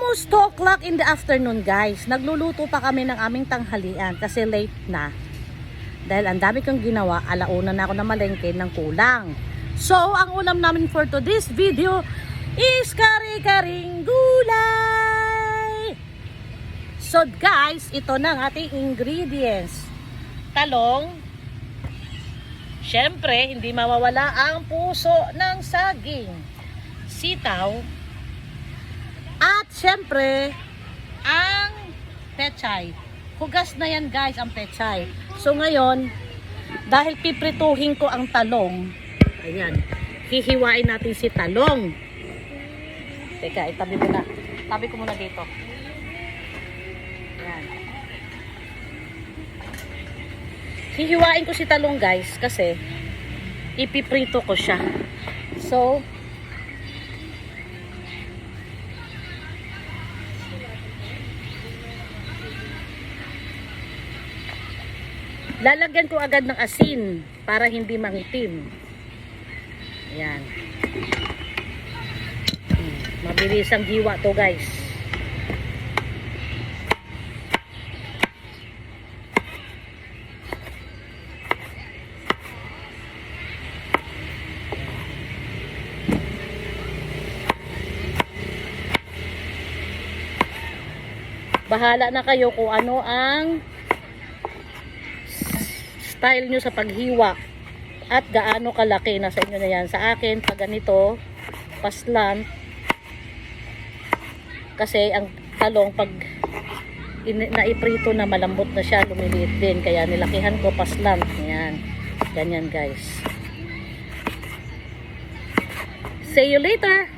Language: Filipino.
almost 2 o'clock in the afternoon, guys. Nagluluto pa kami ng aming tanghalian kasi late na. Dahil ang dami kong ginawa, alauna na ako na malengke ng kulang. So, ang ulam namin for today's video is kare-karing gulay. So, guys, ito na ang ating ingredients. Talong. Syempre, hindi mawawala ang puso ng saging. Sitaw. At syempre, ang pechay. Hugas na yan, guys, ang pechay. So ngayon, dahil piprituhin ko ang talong, ayan, hihiwain natin si talong. Teka, itabi mo na. Tabi ko muna dito. Ayan. Hihiwain ko si talong, guys, kasi ipiprito ko siya. So, lalagyan ko agad ng asin para hindi mangitim. Ayan. Mabilis ang hiwa to, guys. Bahala na kayo kung ano ang style nyo sa paghiwa at gaano kalaki, nasa inyo na yan. Sa akin, pag ganito, paslant, kasi ang talong pag naiprito na, malambot na siya, lumiliit din, kaya nilakihan ko paslant. Yan, ganyan, guys. See you later.